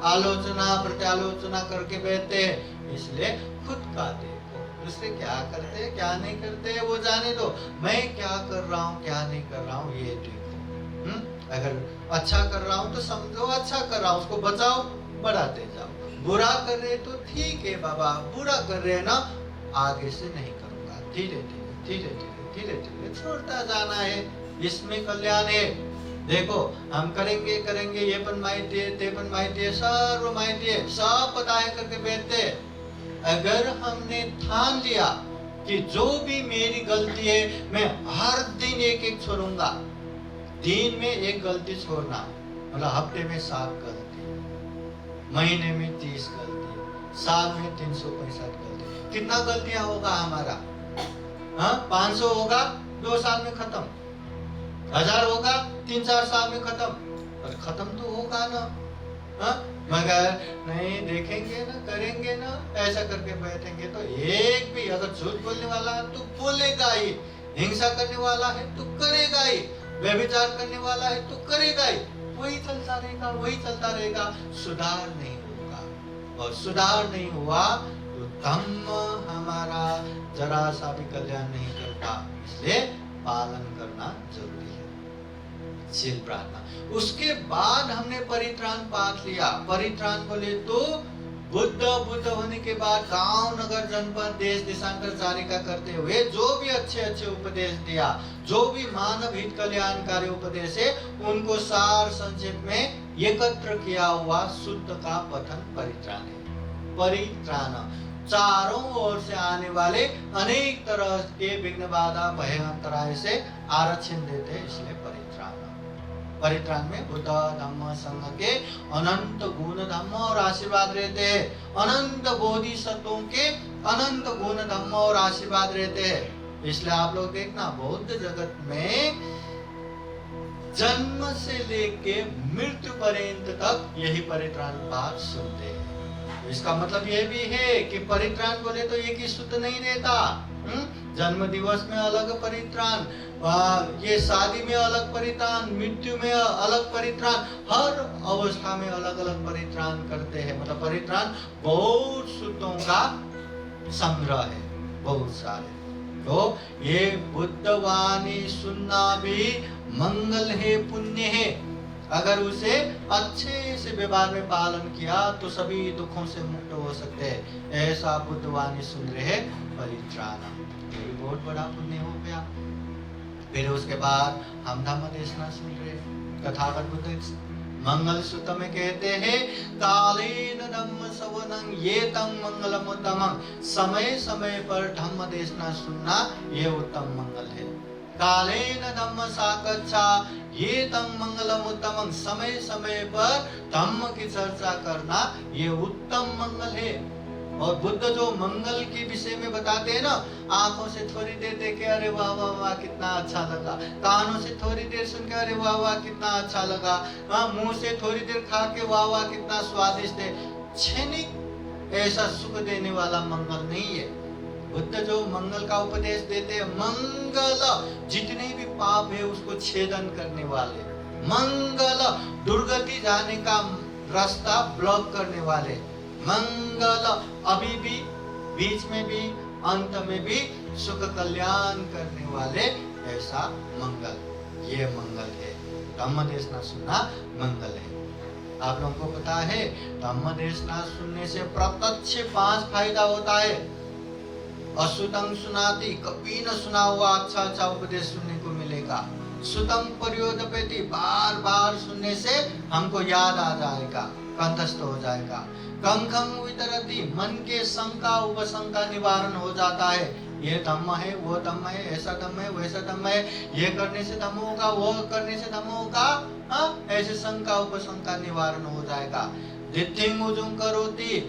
आलोचना प्रत्यालोचना करके बैठते हैं। इसलिए खुद का देखो, दूसरे क्या करते हैं क्या नहीं करते वो जाने दो, मैं क्या कर रहा हूँ क्या नहीं कर रहा हूँ ये देखो। अगर अच्छा कर रहा हूँ तो समझो अच्छा कर रहा हूँ, उसको बचाओ, बढ़ाते जाओ। बुरा कर रहे तो ठीक है बाबा, बुरा कर रहे ना, आगे से नहीं करूँगा, धीरे धीरे धीरे धीरे धीरे धीरे छोड़ता जाना है, इसमें कल्याण है। देखो हम करेंगे करेंगे, ये पण माहिती है ते पण माहिती है, सर्व माहिती है, सब पता है करके बैठते। अगर हमने ठान लिया कि जो भी मेरी गलती है मैं हर दिन एक एक छोड़ूंगा, दिन में एक गलती छोड़ना मतलब हफ्ते में 7 गलती, महीने में 30 गलती, साल में 365 गलती, कितना गलतियां होगा हमारा? हाँ, 500 होगा 2 साल में खत्म, 1000 होगा 3-4 साल में खत्म, और खत्म तो होगा ना। हाँ, मगर नहीं देखेंगे ना, करेंगे ना, ऐसा करके बैठेंगे तो एक भी अगर झूठ बोलने वाला है तो बोलेगा ही, हिंसा करने वाला है तो करेगा ही, व्यभिचार करने वाला है तो करेगा ही, वही चलता रहेगा, वही चलता रहेगा, सुधार नहीं होगा। और सुधार नहीं हुआ तो धम्म हमारा जरा सा भी कल्याण नहीं करता, इसलिए पालन करना जरूरी है। शील प्रार्थना, उसके बाद हमने परित्राण पाठ लिया। परित्राण बोले तो बुद्ध होने के बाद गांव नगर जनपद देश देशांतर चारिका करते हुए जो भी अच्छे अच्छे उपदेश दिया, जो भी मानव हित कल्याणकारी उपदेश है, उनको सार संक्षेप में एकत्र किया हुआ शुद्ध का पठन परित्राण है। परित्राण चारों ओर से आने वाले अनेक तरह के विघ्न बाधा भय अंतराय से आरक्षण देते हैं, इसलिए परित्राण। परित्राण में बुद्ध धम्म संघ के अनंत गुण धम्म और आशीर्वाद रहते हैं, अनंत बोधिसत्वों के अनंत गुण धम्म और आशीर्वाद रहते हैं। इसलिए आप लोग देखना, बौद्ध जगत में जन्म से लेके मृत्यु पर्यंत तक यही परित्राण पाठ सुनते हैं। इसका मतलब यह भी है कि परित्राण बोले तो एक ही सूत्र नहीं रहता। जन्म दिवस में अलग परित्राण, ये शादी में अलग परित्राण, मृत्यु में अलग परित्राण, हर अवस्था में अलग अलग परित्राण करते हैं। मतलब परित्राण बहुत सूत्रों का संग्रह है, बहुत सारे। तो ये बुद्ध वाणी सुनना भी मंगल है, पुण्य है। अगर उसे अच्छे से व्यवहार में पालन किया तो सभी दुखों से मुक्त हो सकते हैं। ऐसा बुद्ध वाणी सुन रहे परित्राण, ये भी बहुत बड़ा पुण्य हो गया। फिर उसके बाद हम धम्म देशना सुन रहे, तथागत बुद्ध मंगल सूत्र में कहते हैं, कालेन धम्म श्रवणं ये तम मंगलम उत्तमं, समय समय पर धम्म देशना सुनना ये उत्तम मंगल है। कालेन धम्म साकच्छा ये तम मंगलम उत्तमं, समय समय पर धम्म की चर्चा करना ये उत्तम मंगल है। और बुद्ध जो मंगल के विषय में बताते हैं ना, आंखों से थोड़ी देर देखे अरे वाह वाह वाह कितना अच्छा लगा, कानों से थोड़ी देर सुन के अरे वाह वाह कितना अच्छा लगा, मुंह से थोड़ी देर खा के वाह वाह कितना स्वादिष्ट है, क्षणिक ऐसा सुख देने वाला मंगल नहीं है। बुद्ध जो मंगल का उपदेश देते हैं, मंगल जितने भी पाप है उसको छेदन करने वाले, मंगल दुर्गति जाने का रास्ता ब्लॉक करने वाले, मंगल अभी भी बीच में भी अंत में भी सुख कल्याण करने वाले, ऐसा मंगल, ये मंगल है। धम्म देशना सुनना मंगल है। आप लोगों को पता है धम्म देशना सुनने से प्रत्यक्ष 5 फायदा होता है। अश्रुतं सुनाति, कभी न सुना हुआ अच्छा अच्छा उपदेश सुनने को मिलेगा। श्रुतं पर्योदपेति, बार बार सुनने से हमको याद आ जाएगा, कंठस्थ हो जाएगा। कंखं वितरति, मन के शंका उपशंका निवारण हो जाता है। ये धम्म है, वो धम्म है, ऐसा धम्म है, वैसा धम्म है, ये करने से धम्म होगा, वो करने से धम्म होगा, ऐसे शंका उपशंका निवारण हो जाएगा। दिट्ठिं उजुं करोति,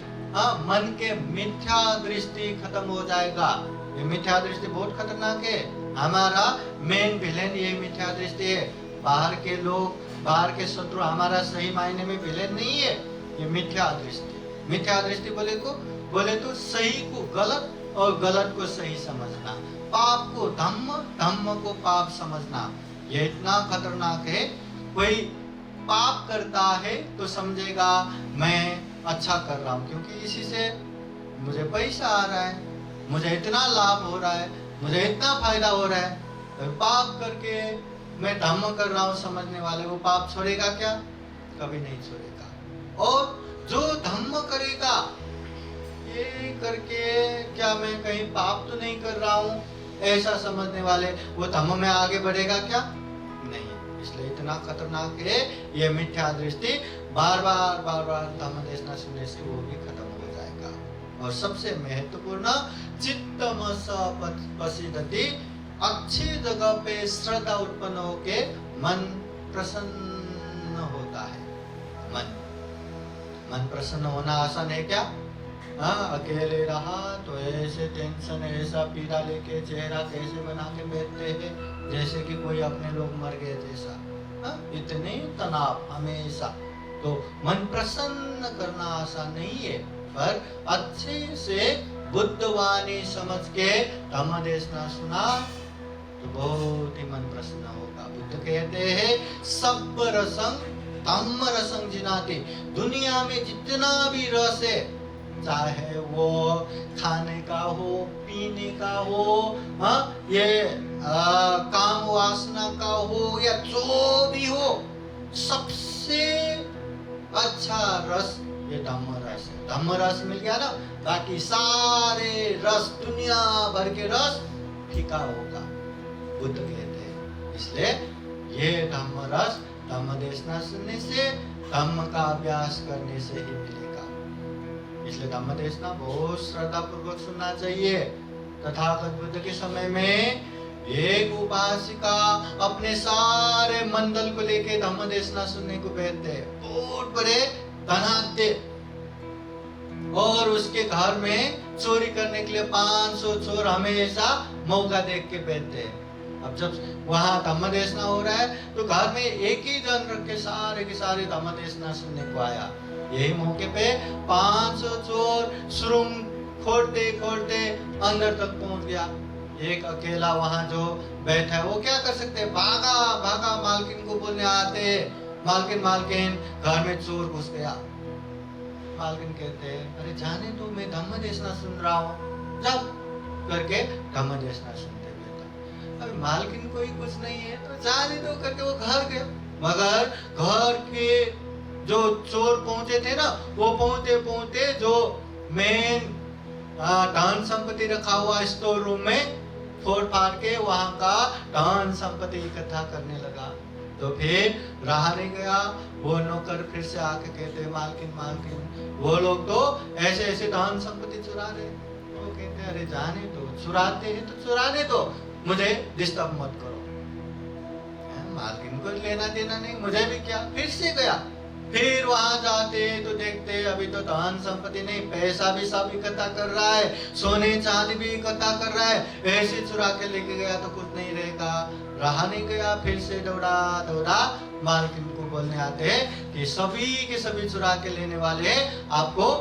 मन के मिथ्या दृष्टि खत्म हो जाएगा। ये मिथ्या दृष्टि बहुत खतरनाक है। हमारा मेन विलेन ये मिथ्या दृष्टि है। बाहर के लोग, बाहर के शत्रु हमारा सही मायने में विलेन नहीं है, ये मिथ्या दृष्टि। मिथ्या दृष्टि बोले तो सही को गलत और गलत को सही समझना, पाप को धम्म, धम्म को पाप समझना, ये इतना खतरनाक है। कोई पाप करता है तो समझेगा मैं अच्छा कर रहा हूँ, क्योंकि इसी से मुझे पैसा आ रहा है, मुझे इतना लाभ हो रहा है, मुझे इतना फायदा हो रहा है। तो पाप करके मैं धम्म कर रहा हूँ समझने वाले, वो पाप छोड़ेगा क्या? कभी नहीं छोड़ेगा। और जो धम्म करेगा, ये करके क्या मैं कहीं पाप तो नहीं कर रहा हूँ, ऐसा समझने वाले, वो धम्म में आगे बढ़ेगा क्या? नहीं। इसलिए इतना खतरनाक है ये मिथ्या दृष्टि। बार बार धम्म देखना सुनने से वो भी खत्म हो जाएगा। और सबसे महत्वपूर्ण, चित्तम पसीदति, अच्छी जगह पे श्रद्धा उत्पन्न होके मन प्रसन्न होता है। मन प्रसन्न होना आसान है क्या? अकेले रहा तो ऐसे टेंशन, ऐसा पीड़ा लेके चेहरा कैसे बना के बैठते हैं जैसे कि कोई अपने लोग मर गए जैसा। इतने तनाव हमेशा। तो मन प्रसन्न करना आसान नहीं है, पर अच्छे से बुद्धवाणी समझ के धम्म देशना सुना तो बहुत ही मन प्रसन्न होगा। बुद्ध कहते हैं सब रसंग धम्म रसंग जिनाते। दुनिया में जितना भी रस है, चाहे वो खाने का हो, पीने का हो, ये काम वासना का हो, या जो भी हो, सबसे अच्छा रस ये धम्म रस है। धम्म रस मिल गया ना, बाकी सारे रस, दुनिया भर के रस फीका होगा, बुद्ध कहते हैं। इसलिए ये धम्म रस धम्म देशना सुनने से, धम्म का अभ्यास करने से ही मिलेगा। इसलिए धम्म देशना बहुत श्रद्धा पूर्वक सुनना चाहिए। तथागत बुद्ध के समय में एक उपासिका अपने सारे मंडल को लेके धम्म देशना सुनने को बैठते, बहुत बड़े धनाढ्य, और उसके घर में चोरी करने के लिए 500 चोर हमेशा मौका देख के बैठते हैं। अब जब वहां धम्म देशना हो रहा है तो घर में एक ही जन रख के सारे के सारे धम्म देशना सुनने को आया। यही मौके पे 500 चोर सुरुंग खोलते खोलते अंदर तक पहुंच गया। एक अकेला वहां जो बैठा है वो क्या कर सकते हैं? भागा भागा मालकिन को बोलने आते, मालकिन मालकिन घर में चोर घुस गया। मालकिन कहते हैं अरे जाने दो, मैं धम्म देशना सुन रहा हूँ, जब करके धम्म देशना सुनते बैठा। अब मालकिन कोई कुछ नहीं है तो जाने दो करके वो घर गया। मगर घर के जो चोर पहुंचे थे ना, वो पहुंचते पहुंचते जो मेन धन संपत्ति रखा हुआ स्टोर रूम में फोड़ फाड़ के वहां का धन संपत्ति इकट्ठा करने लगा। तो फिर रहा नहीं गया, वो नौकर फिर से आके कहते मालकिन मालकिन, वो लोग तो ऐसे ऐसे धन संपत्ति चुरा रहे। वो कहते अरे जाने दो, चुराते हैं तो चुराने दो, मुझे डिस्टर्ब मत करो। मालकिन को लेना देना नहीं, मुझे भी क्या। फिर से गया, फिर वहां जाते तो देखते अभी तो धन संपत्ति नहीं, पैसा भी सब इकट्ठा कर रहा है, सोने चांदी भी इकट्ठा कर रहा है, ऐसे चुरा के लेके गया तो कुछ नहीं रहेगा। रहा नहीं गया, फिर से दौड़ा दौड़ा मालकिन को बोलने आते हैं कि सभी के सभी चुरा के लेने वाले आपको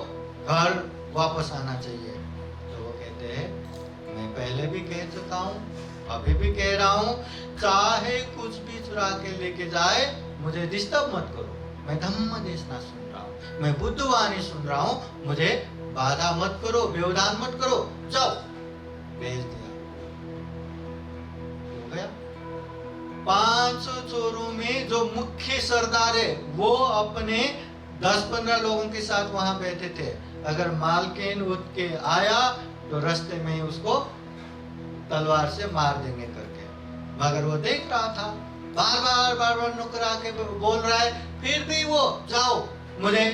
घर वापस आना चाहिए। तो वो कहते हैं मैं पहले भी कह चुका हूँ, अभी भी कह रहा हूँ, चाहे कुछ भी चुरा के लेके जाए मुझे डिस्टर्ब मत करो। मैं धम्म देशना सुन रहा हूँ, मैं बुद्धवाणी सुन रहा हूँ, मुझे बाधा मत करो, व्यवधान मत करो, जाओ। भेज दिया, हो गया। 500 चोरों में जो मुख्य सरदार है वो अपने 10-15 लोगों के साथ वहां बैठे थे। अगर मालकिन उठ के आया तो रास्ते में ही उसको तलवार से मार देंगे करके। मगर वो देख रहा था, बार बार नौकर आके बोल रहा है, फिर भी वो जाओ, मुझे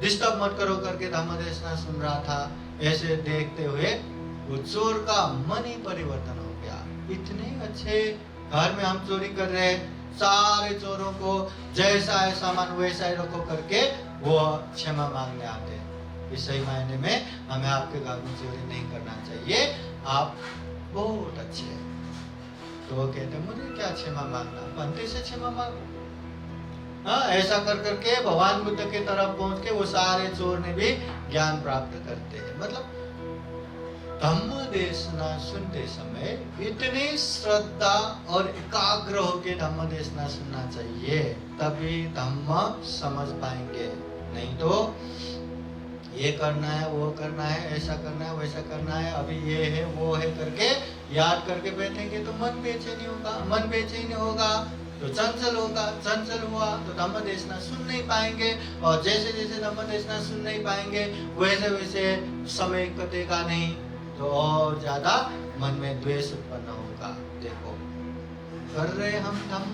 डिस्टर्ब मत करो करके धम्म देशना सुन रहा था। ऐसे देखते हुए वो चोर का मन ही परिवर्तन हो गया। इतने अच्छे घर में हम चोरी कर रहे हैं, सारे चोरों को जैसा है सामान वैसा ही रखो करके वो क्षमा मांगने आते हैं। इस सही मायने में हमें आपके घर में चोरी नहीं करना चाहिए, आप बहुत अच्छे हैं। तो वो कहते मुझे क्या क्षमा मांगना, पंते से क्षमा मांगो। हाँ, ऐसा कर करके भगवान बुद्ध की तरफ पहुंच के वो सारे चोर ने भी ज्ञान प्राप्त करते हैं। मतलब धम्म देशना सुनते समय इतनी श्रद्धा और एकाग्र होकर धम्म देशना सुनना चाहिए, तभी धम्म समझ पाएंगे। नहीं तो ये करना है, वो करना है, ऐसा करना है, वैसा करना है, अभी ये है वो है करके याद करके बैठेंगे तो मन बेचैनी होगा, मन बेचैनी होगा तो चंचल होगा, चंचल हुआ तो धम्म देशना सुन नहीं पाएंगे, और जैसे जैसे धम्म देशना सुन नहीं पाएंगे वैसे वैसे समय कटेगा नहीं, तो और ज्यादा मन में द्वेष उत्पन्न होगा। देखो कर रहे हम धम्म,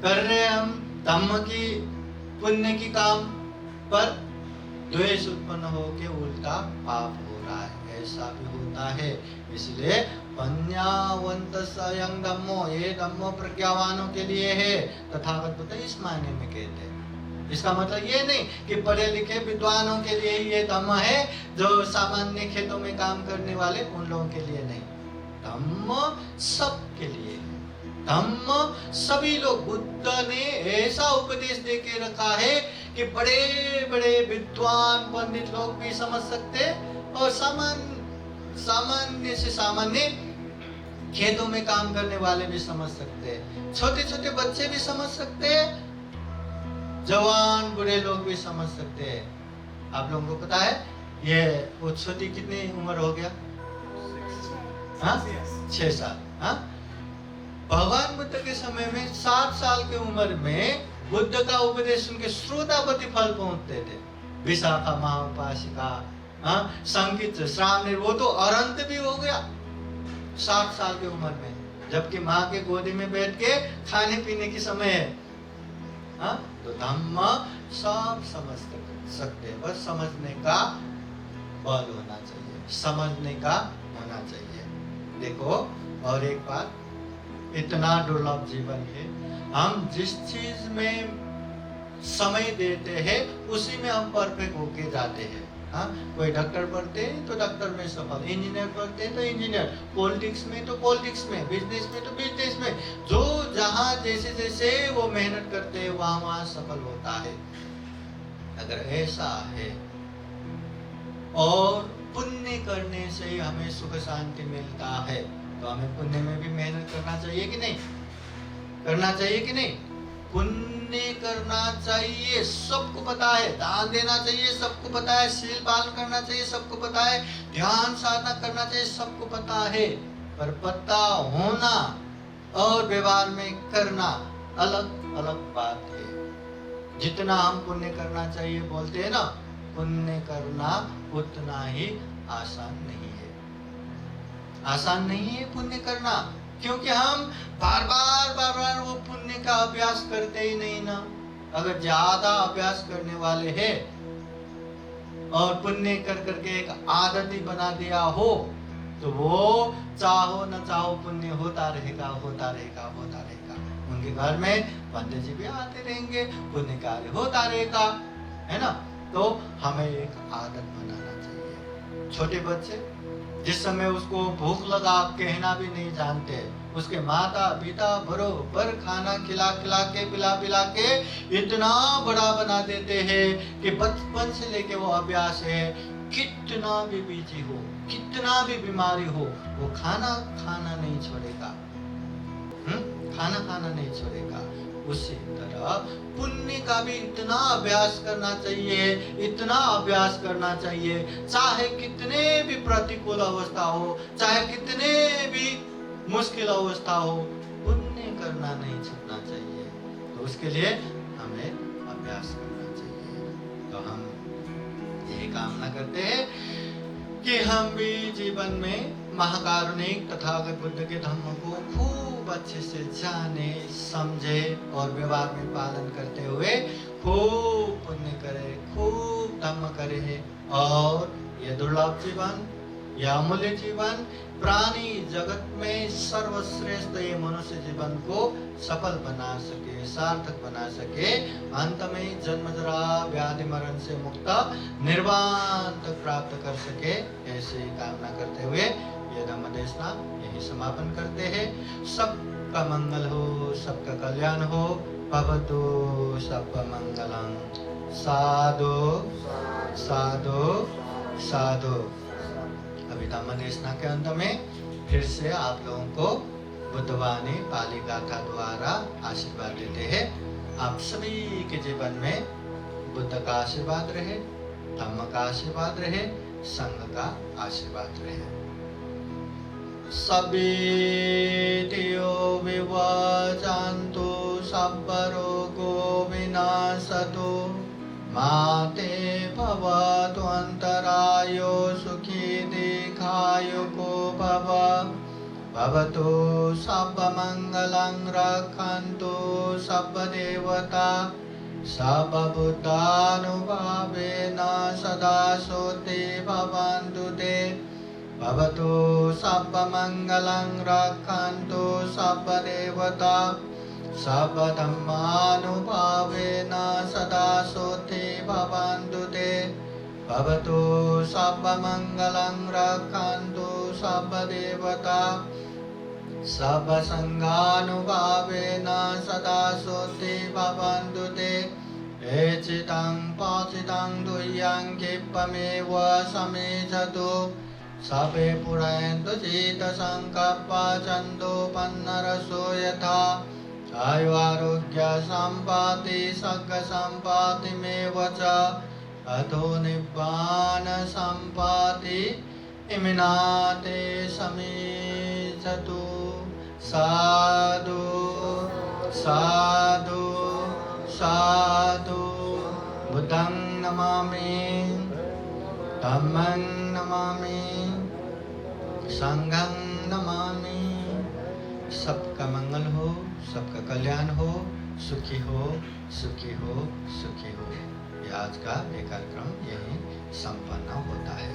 कर रहे हम धम्म की पुण्य की काम, पर द्वेष उत्पन्न होके उल्टा पाप हो रहा है, ऐसा भी होता है। इसलिए पन्यावंत स्वयं धम्मो, ये धम्मो प्रज्ञावानों के लिए है, तथागत बुद्ध इस मायने में कहते हैं। इसका मतलब ये नहीं कि पढ़े लिखे विद्वानों के लिए ही ये धम्म है, जो सामान्य खेतों में काम करने वाले उन लोगों के लिए नहीं। धम्म सबके लिए है, धम्म सभी लोग। बुद्ध ने ऐसा उपदेश दे के रखा है कि बड़े बड़े विद्वान पंडित लोग भी समझ सकते, और सामान्य से सामान्य खेतों में काम करने वाले भी समझ सकते हैं, छोटे छोटे बच्चे भी समझ सकते हैं, जवान बूढ़े लोग भी समझ सकते हैं। आप लोगों को पता है ये वो छोटी कितनी उम्र हो गया? 6 साल। हाँ, भगवान बुद्ध के समय में 7 साल की उम्र में बुद्ध का उपदेश सुन के श्रोतापति फल पहुंचते थे। विशाखा महाउपासिका, संगीत श्रावणी, वो तो अरंत भी हो गया 7 साल की उम्र में, जबकि माँ के गोदी में बैठ के खाने पीने की समय है। तो धम्म सब समझ सकते हैं, बस समझने का बल होना चाहिए, समझने का होना चाहिए। देखो और एक बात, इतना दुर्लभ जीवन है, हम जिस चीज में समय देते हैं उसी में हम परफेक्ट होके जाते हैं। कोई डॉक्टर पढ़ते हैं तो डॉक्टर में सफल, इंजीनियर पढ़ते हैं तो इंजीनियर, पॉलिटिक्स में तो पॉलिटिक्स में, बिजनेस में तो बिजनेस में, जो जहाँ जैसे जैसे वो मेहनत करते हैं वहाँ वहाँ सफल होता है। अगर ऐसा है, और पुण्य करने से हमें सुख शांति मिलता है, तो हमें पुण्य में भी मेहनत करना चाहिए कि नहीं? करना चाहिए कि नहीं? पुण्य करना चाहिए, सबको पता है। दान देना चाहिए, सबको पता है। शील पालन करना चाहिए, सबको पता है। ध्यान साधना करना चाहिए, सबको पता है। पर पता होना और व्यवहार में करना अलग अलग बात है। जितना हम पुण्य करना चाहिए बोलते हैं ना, पुण्य करना उतना ही आसान नहीं है। आसान नहीं है पुण्य करना, क्योंकि हम बार बार वो पुण्य का अभ्यास करते ही नहीं ना। अगर ज्यादा अभ्यास करने वाले हैं और पुण्य कर करके एक आदत ही बना दिया हो, तो वो चाहो न चाहो पुण्य होता रहेगा, होता रहेगा, होता रहेगा। उनके घर में पंडित जी भी आते रहेंगे, पुण्य कार्य होता रहेगा, है ना। तो हमें एक आदत बनाना चाहिए। छोटे बच्चे जिस समय उसको भूख लगा कहना भी नहीं जानते, उसके माता पिता बरोबर खाना खिला खिला के पिला पिला के इतना बड़ा बना देते हैं कि बचपन से लेके वो अभ्यास है, कितना भी बिजी हो, कितना भी बीमारी हो, वो खाना खाना नहीं छोड़ेगा। खाना खाना नहीं छोड़ेगा। उसी तरह पुण्य का भी इतना अभ्यास करना चाहिए, इतना अभ्यास करना चाहिए, चाहे कितने भी प्रतिकूल अवस्था हो, चाहे कितने भी मुश्किल अवस्था हो, पुण्य करना नहीं छूटना चाहिए। तो उसके लिए हमें अभ्यास करना चाहिए। तो हम ये कामना करते हैं कि हम भी जीवन में महाकारुणिक तथागत बुद्ध के धम्म को खूब अच्छे से जाने समझे और व्यवहार में पालन करते हुए खूब पुण्य करे, खूब धम्म करे, और ये दुर्लभ जीवन, यह अमूल्य जीवन, प्राणी जगत में सर्वश्रेष्ठ ये मनुष्य जीवन को सफल बना सके, सार्थक बना सके, अंत में जन्म जरा व्याधि मरण से मुक्त निर्वाण तक प्राप्त कर सके, ऐसे कामना करते हुए ये धम्म देशना यही समापन करते हैं। सब सबका मंगल हो, सबका कल्याण हो। भवतु सबका मंगलम। साधु साधु साधु। अभी धम्म देशना के अंत में फिर से आप लोगों को बुद्धवाणी पाली गाथा द्वारा आशीर्वाद देते हैं। आप सभी के जीवन में बुद्ध का आशीर्वाद रहे, धम्म का आशीर्वाद रहे, संघ का आशीर्वाद रहे। सभीतियो विवचन्तु सबरोगो विनाशतु माते भवतु अन्तरायो सुखी दीर्घायुको भव। भवतु सर्वमङ्गलं रक्षन्तु सर्वदेवता सर्वबुद्धानुभावेन सदा सोते भवन्तु ते। भवतु सर्वमङ्गलं रक्षन्तु सर्वदेवता सर्वधर्मानुभावेन सदा सोते भवन्तु ते। भवतु सर्वमङ्गलं रक्षन्तु सर्वदेवता सर्वसङ्घानुभावेन सदा सोते भवन्तु ते। एचितं पाचितं तुह्यं क्षिप्रमेव समेधतु सबे पुरन्तु चित्तसङ्कल्पा छन्दोपन्नरसो यथा। आयुरारोग्य सम्पत्ति सर्गसम्पत्तिमेव च अथो निब्बान सम्पत्ति इमिनाते समेधतु। साधु साधु साधु। बुद्धं नमामि, धम्मं नमामि, संघं नमामि। सबका मंगल हो, सबका कल्याण हो, सुखी हो सुखी हो सुखी हो। ये आज का ये कार्यक्रम यही संपन्न होता है।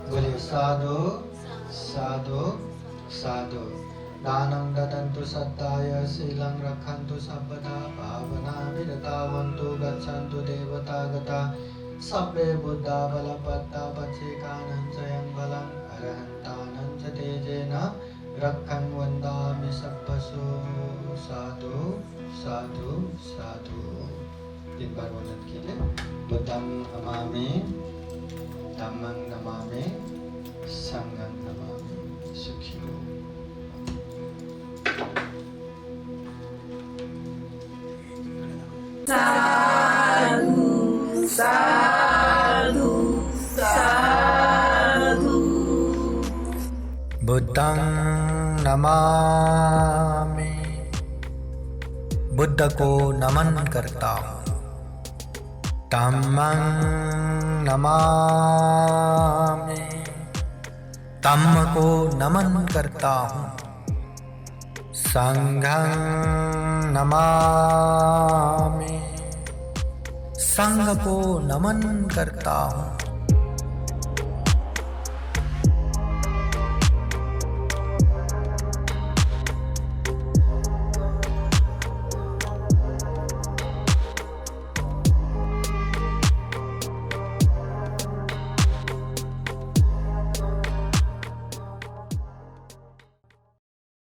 बोलिए साधु साधु साधु। दानं ददन्तु सद्दाय शीलं रक्षन्तु सर्वदा भावना विरतावन्तु गच्छन्तु देवतागता सभ्ये बुद्धा बलपत्ता पच्चेकानं चयं बलं अरहन्तानं च तेजेन रक्षन् वन्दामि सभ्यसो। साधु साधु साधु। 3 बार वर्णन कीजिए। बुद्धं नमामि, धम्मं नमामि, संघं नमामि। सुखी हो। साधु साधु साधु। बुद्धं नमामि, बुद्ध को नमन करता हूँ। धम्मं नमामि, धम्म को नमन करता हूँ। संघं नमामि, संघ को नमन करता हूँ।